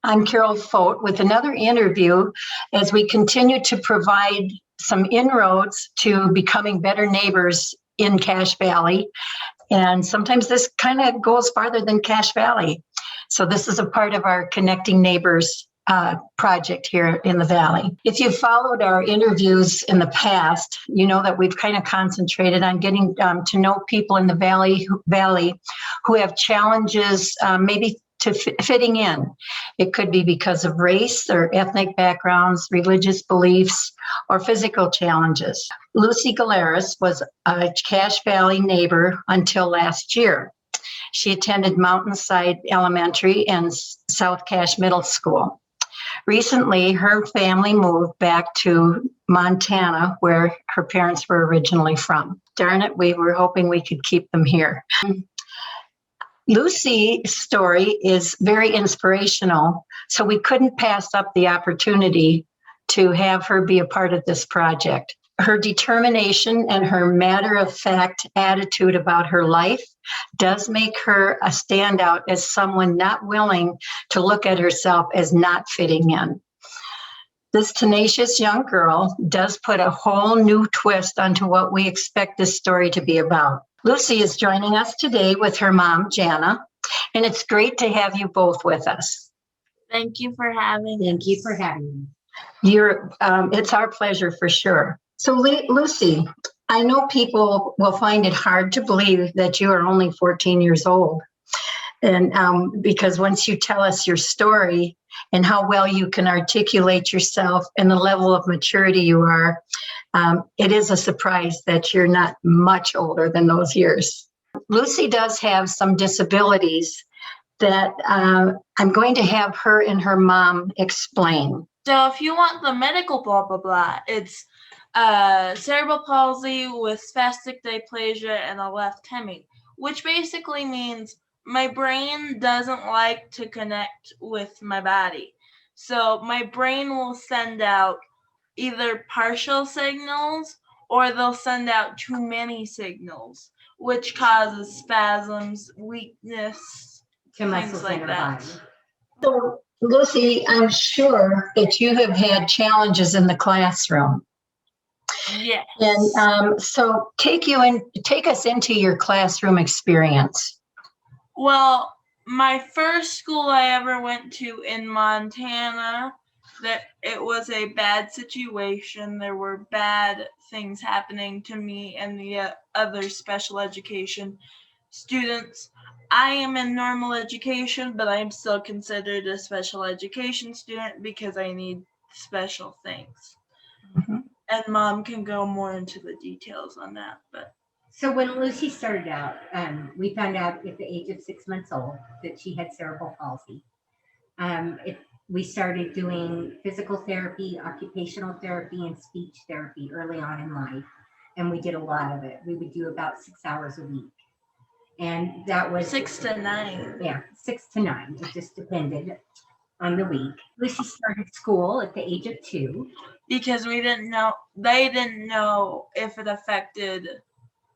I'm Carol Fote with another interview as we continue to provide some inroads to becoming better neighbors in Cache Valley. And sometimes this kind of goes farther than Cache Valley. So this is a part of our Connecting Neighbors project here in the Valley. If you've followed our interviews in the past, you know that we've kind of concentrated on getting to know people in the Valley who have challenges maybe to fitting in. It could be because of race or ethnic backgrounds, religious beliefs, or physical challenges. Lucy Galarus was a Cache Valley neighbor until last year. She attended Mountainside Elementary and South Cache Middle School. Recently, her family moved back to Montana, where her parents were originally from. Darn it, we were hoping we could keep them here. Lucy's story is very inspirational, so we couldn't pass up the opportunity to have her be a part of this project. Her determination and her matter-of-fact attitude about her life does make her a standout as someone not willing to look at herself as not fitting in. This tenacious young girl does put a whole new twist onto what we expect this story to be about. Lucy is joining us today with her mom, Jana, and it's great to have you both with us. Thank you for having me. Thank you for having me. It's our pleasure for sure. So, Lucy, I know people will find it hard to believe that you are only 14 years old. And because once you tell us your story and how well you can articulate yourself and the level of maturity you are, it is a surprise that you're not much older than those years. Lucy does have some disabilities that I'm going to have her and her mom explain. So if you want the medical blah, blah, blah, it's cerebral palsy with spastic diplegia and a left hemi, which basically means my brain doesn't like to connect with my body. So my brain will send out either partial signals or they'll send out too many signals, which causes spasms, weakness, things like that. So, Lucy, I'm sure that you have had challenges in the classroom. Yes. And so take us into your classroom experience. Well, my first school I ever went to in Montana, that it was a bad situation. There were bad things happening to me and the other special education students. I am in normal education, but I'm still considered a special education student because I need special things. Mm-hmm. And Mom can go more into the details on that. But so when Lucy started out, we found out at the age of 6 months old that she had cerebral palsy. We started doing physical therapy, occupational therapy, and speech therapy early on in life, and we did a lot of it. We would do about 6 hours a week, and that was 6 to 9. Yeah, 6 to 9. It just depended on the week. Lucy started school at the age of 2 because they didn't know if it affected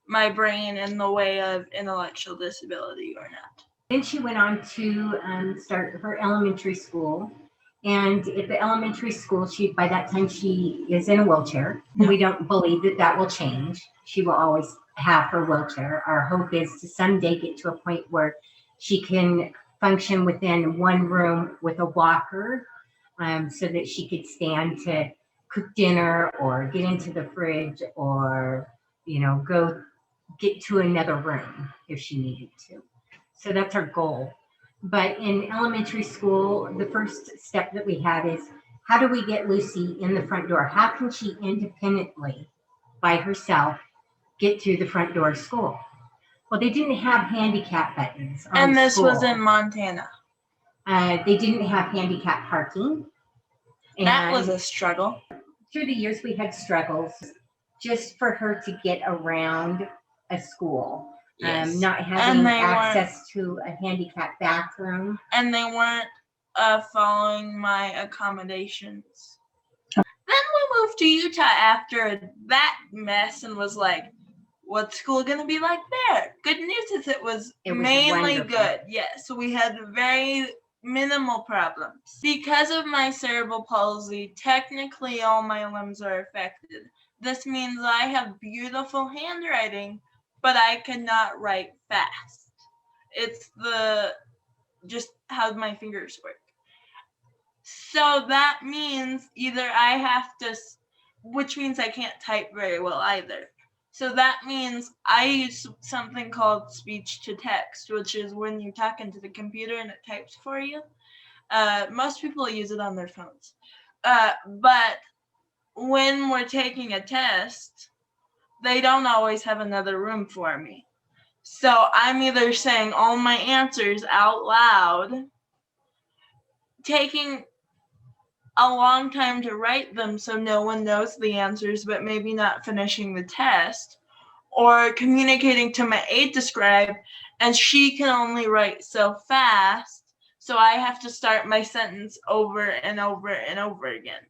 my brain in the way of intellectual disability or not. Then she went on to start her elementary school. And at the elementary school, by that time, she is in a wheelchair. Yeah. We don't believe that will change. She will always have her wheelchair. Our hope is to someday get to a point where she can function within one room with a walker, so that she could stand to cook dinner or get into the fridge or, go get to another room if she needed to. So that's our goal. But in elementary school, the first step that we had is, how do we get Lucy in the front door? How can she independently, by herself, get through the front door of school? Well, they didn't have handicap buttons on And this school. was in Montana. They didn't have handicap parking. And that was a struggle. Through the years, we had struggles just for her to get around a school. Yes. Not having access to a handicapped bathroom. And they weren't following my accommodations. Then we moved to Utah after that mess and was like, what's school going to be like there? Good news is it was mainly wonderful. Good. Yes, we had very minimal problems. Because of my cerebral palsy, technically all my limbs are affected. This means I have beautiful handwriting, but I cannot write fast. It's just how my fingers work. So that means either I have to, which means I can't type very well either. So that means I use something called speech to text, which is when you talk into the computer and it types for you. Most people use it on their phones. But when we're taking a test, they don't always have another room for me. So I'm either saying all my answers out loud, taking a long time to write them so no one knows the answers, but maybe not finishing the test, or communicating to my aide to scribe, and she can only write so fast, so I have to start my sentence over and over and over again.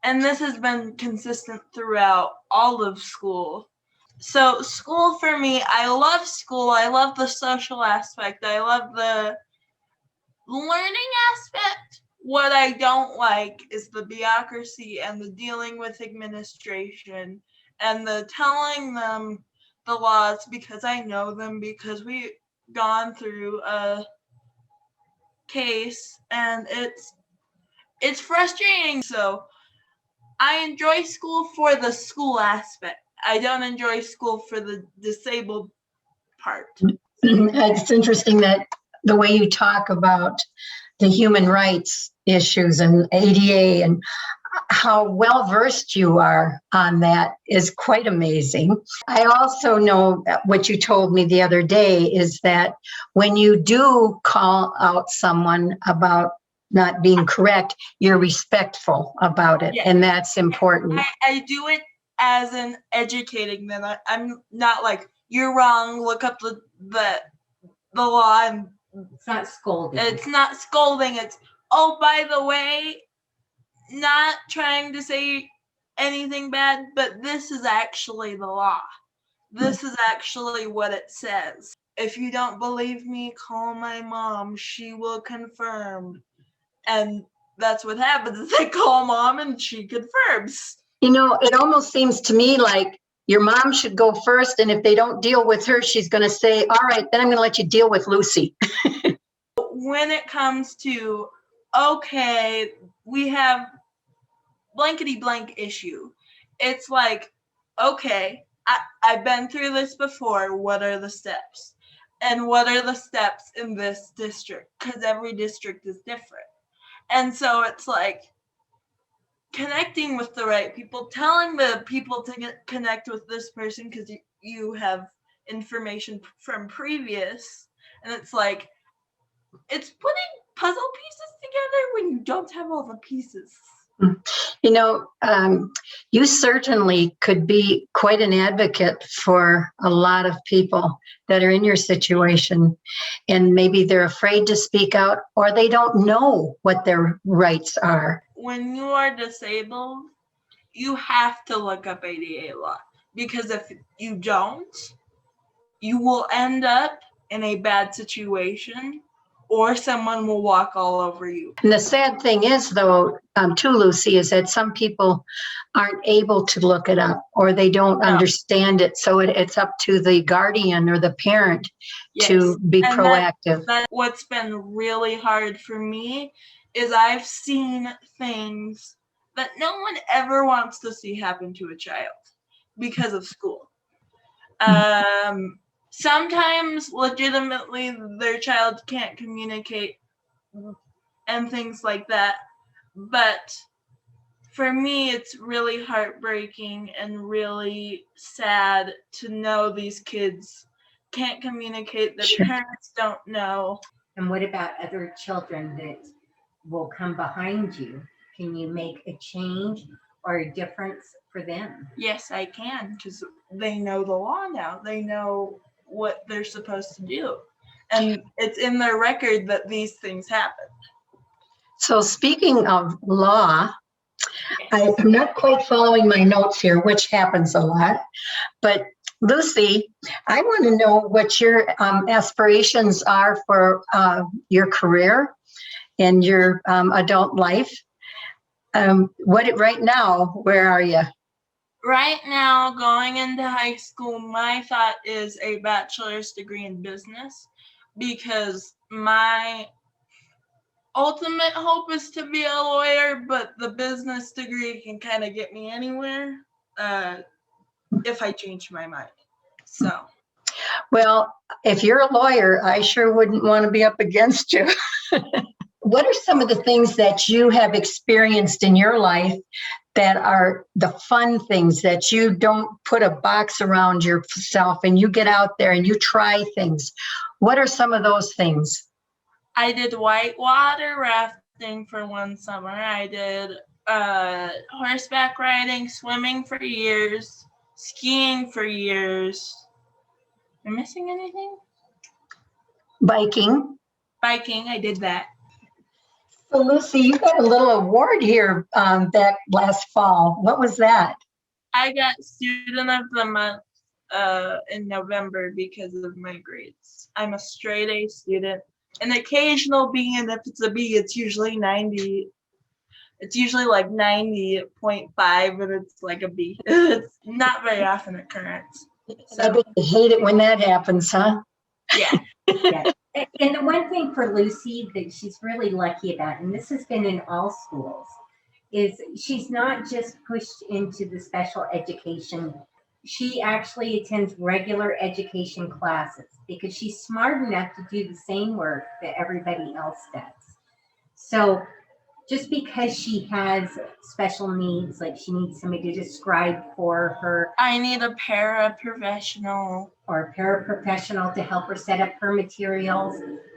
And this has been consistent throughout all of school. So school for me, I love school. I love the social aspect. I love the learning aspect. What I don't like is the bureaucracy and the dealing with administration and the telling them the laws because I know them, because we've gone through a case, and it's frustrating. So I enjoy school for the school aspect. I don't enjoy school for the disabled part. It's interesting that the way you talk about the human rights issues and ADA and how well versed you are on that is quite amazing. I also know that what you told me the other day is that when you do call out someone about not being correct, you're respectful about it. Yes. And that's important. I do it as an educating them. I'm not like, you're wrong, look up the law. And It's not scolding. it's not scolding. It's, oh, by the way, not trying to say anything bad, but this is actually the law. This is actually what it says. If you don't believe me, call my mom. She will confirm. And that's what happens, is I call mom and she confirms. You know, it almost seems to me like your mom should go first, and if they don't deal with her, she's going to say, all right, then I'm going to let you deal with Lucy. When it comes to, okay, we have blankety blank issue, it's like, okay, I've been through this before. What are the steps? And what are the steps in this district? Because every district is different. And so it's like connecting with the right people, telling the people to connect with this person because you have information from previous. And it's like, it's putting puzzle pieces together when you don't have all the pieces. You know, you certainly could be quite an advocate for a lot of people that are in your situation, and maybe they're afraid to speak out or they don't know what their rights are. When you are disabled, you have to look up ADA law, because if you don't, you will end up in a bad situation, or someone will walk all over you. And the sad thing is, though, too, Lucy, is that some people aren't able to look it up or they don't understand it. So it's up to the guardian or the parent to be proactive. What's been really hard for me is I've seen things that no one ever wants to see happen to a child because of school. Sometimes legitimately their child can't communicate and things like that. But for me, it's really heartbreaking and really sad to know these kids can't communicate, the parents don't know. And what about other children that will come behind you? Can you make a change or a difference for them? Yes, I can, because they know the law now. They know what they're supposed to do. And it's in their record that these things happen. So speaking of law, I'm not quite following my notes here, which happens a lot. But Lucy, I want to know what your aspirations are for your career in your adult life. Right now, where are you? Right now, going into high school, my thought is a bachelor's degree in business, because my ultimate hope is to be a lawyer, but the business degree can kind of get me anywhere if I change my mind. So. Well, if you're a lawyer, I sure wouldn't want to be up against you. What are some of the things that you have experienced in your life that are the fun things that you don't put a box around yourself and you get out there and you try things? What are some of those things? I did whitewater rafting for one summer. I did horseback riding, swimming for years, skiing for years. Am I missing anything? Biking. Biking, I did that. So Lucy, you got a little award here back last fall. What was that? I got Student of the Month in November because of my grades. I'm a straight A student. An occasional B, and if it's a B, it's usually 90. It's usually like 90.5, and it's like a B. It's not very often occurrence. So. I bet you hate it when that happens, huh? Yeah. Yeah. And the one thing for Lucy that she's really lucky about, and this has been in all schools, is she's not just pushed into the special education. She actually attends regular education classes because she's smart enough to do the same work that everybody else does. So just because she has special needs, like she needs somebody to describe for her. I need a paraprofessional. Or a paraprofessional to help her set up her materials,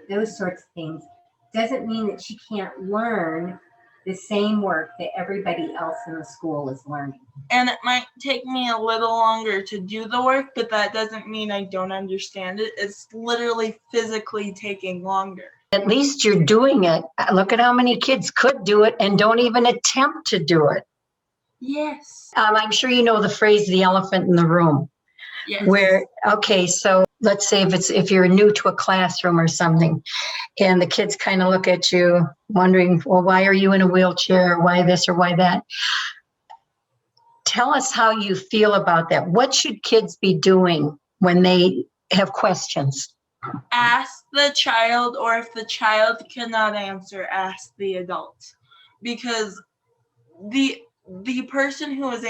those sorts of things, doesn't mean that she can't learn the same work that everybody else in the school is learning. And it might take me a little longer to do the work, but that doesn't mean I don't understand it. It's literally physically taking longer. At least you're doing it. Look at how many kids could do it and don't even attempt to do it. Yes. I'm sure you know the phrase, the elephant in the room. Yes. Okay, so let's say if you're new to a classroom or something, and the kids kind of look at you wondering, well, why are you in a wheelchair? Why this or why that? Tell us how you feel about that. What should kids be doing when they have questions? Ask the child, or if the child cannot answer, ask the adult, because the person who is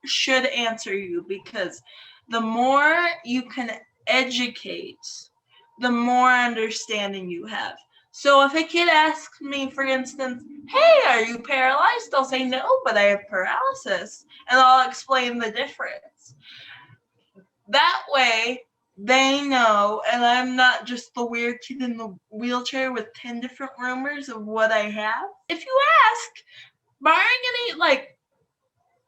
should answer you, because the more you can educate, the more understanding you have. So if a kid asks me, for instance, hey, are you paralyzed? I'll say no, but I have paralysis, and I'll explain the difference. That way, they know, and I'm not just the weird kid in the wheelchair with 10 different rumors of what I have. If you ask, barring any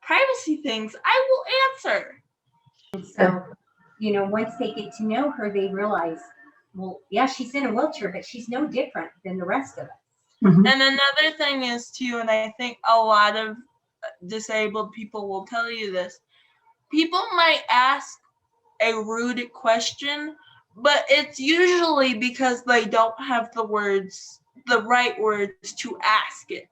privacy things, I will answer. And so, once they get to know her, they realize, well, yeah, she's in a wheelchair, but she's no different than the rest of us. Mm-hmm. And another thing is too, and I think a lot of disabled people will tell you this, people might ask a rude question, but it's usually because they don't have the right words to ask it.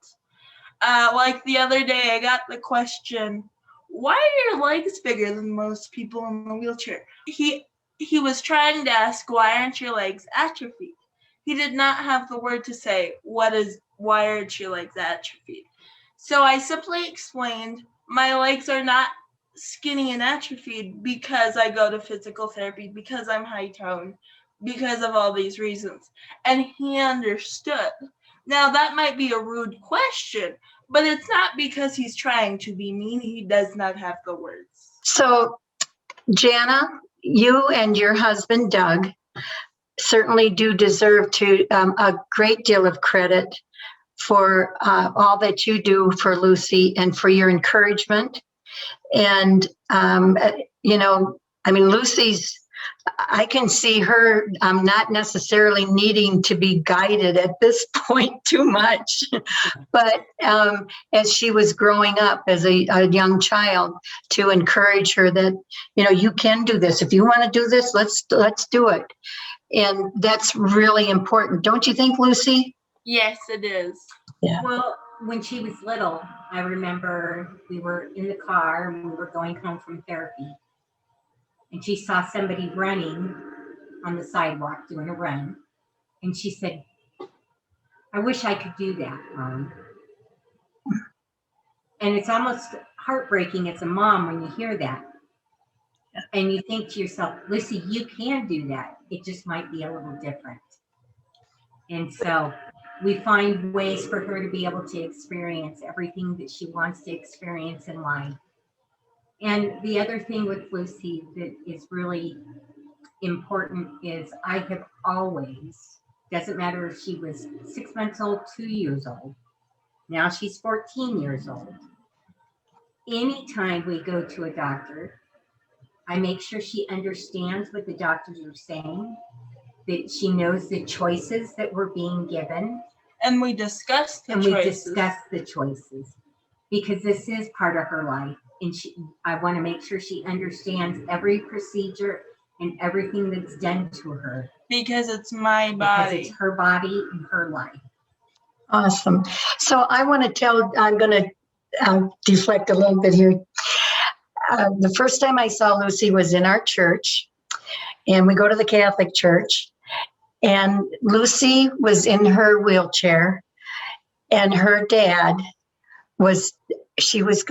Like the other day, I got the question, why are your legs bigger than most people in the wheelchair? He was trying to ask, why aren't your legs atrophied? He did not have the word to say, why aren't your legs atrophied? So I simply explained, my legs are not skinny and atrophied because I go to physical therapy, because I'm high tone, because of all these reasons. And he understood. Now that might be a rude question, but it's not because he's trying to be mean. He does not have the words. So, Jana, you and your husband, Doug, certainly do deserve a great deal of credit for all that you do for Lucy and for your encouragement. And, Lucy's, I can see her not necessarily needing to be guided at this point too much, but as she was growing up as a young child, to encourage her that, you can do this. If you want to do this, let's do it. And that's really important. Don't you think, Lucy? Yes, it is. Yeah. Well, when she was little, I remember we were in the car and we were going home from therapy. And she saw somebody running on the sidewalk doing a run. And she said, I wish I could do that, Mom. And it's almost heartbreaking as a mom when you hear that. And you think to yourself, Lucy, you can do that. It just might be a little different. And so we find ways for her to be able to experience everything that she wants to experience in life. And the other thing with Lucy that is really important is I have always, doesn't matter if she was 6 months old, 2 years old, now she's 14 years old. Anytime we go to a doctor, I make sure she understands what the doctors are saying, that she knows the choices that we're being given. And we discuss the And choices. we discuss the choices because this is part of her life. And I want to make sure she understands every procedure and everything that's done to her. Because it's my body. Because it's her body and her life. Awesome. So I'm going to deflect a little bit here. The first time I saw Lucy was in our church, and we go to the Catholic church, and Lucy was in her wheelchair, and her dad she was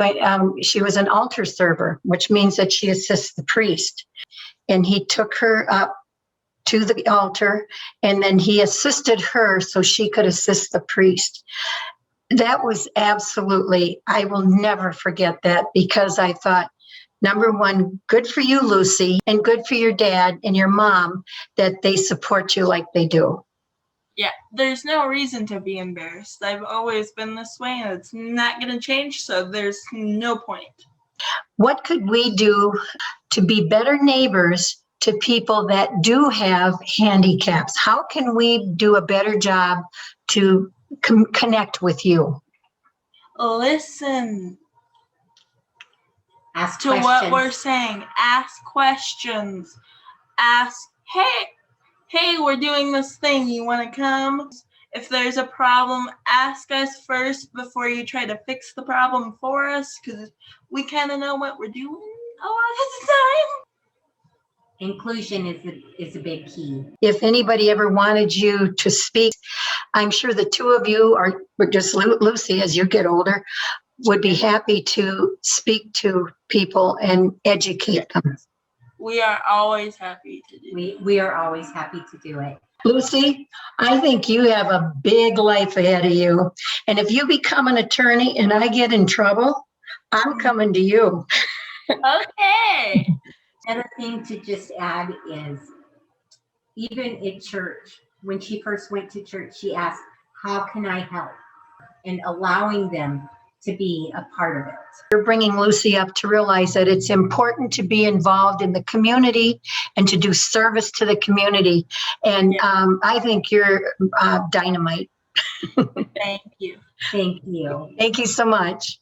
an altar server, which means that she assists the priest. And he took her up to the altar, and then he assisted her so she could assist the priest. That was I will never forget that, because I thought, number one, good for you, Lucy, and good for your dad and your mom that they support you like they do. Yeah, there's no reason to be embarrassed. I've always been this way, and it's not going to change, so there's no point. What could we do to be better neighbors to people that do have handicaps? How can we do a better job to connect with you? Listen Ask to questions. what we're saying. Ask questions. Ask, hey, we're doing this thing. You want to come? If there's a problem, ask us first before you try to fix the problem for us, because we kind of know what we're doing a lot of the time. Inclusion is a big key. If anybody ever wanted you to speak, I'm sure the two of you, or just Lucy as you get older, would be happy to speak to people and educate them. We are always happy to do it. We are always happy to do it. Lucy, I think you have a big life ahead of you. And if you become an attorney and I get in trouble, I'm coming to you. Okay. Another thing to just add is, even at church, when she first went to church, she asked, how can I help? And allowing them to be a part of it. You're bringing Lucy up to realize that it's important to be involved in the community and to do service to the community. And I think you're dynamite. Thank you. Thank you. Thank you so much.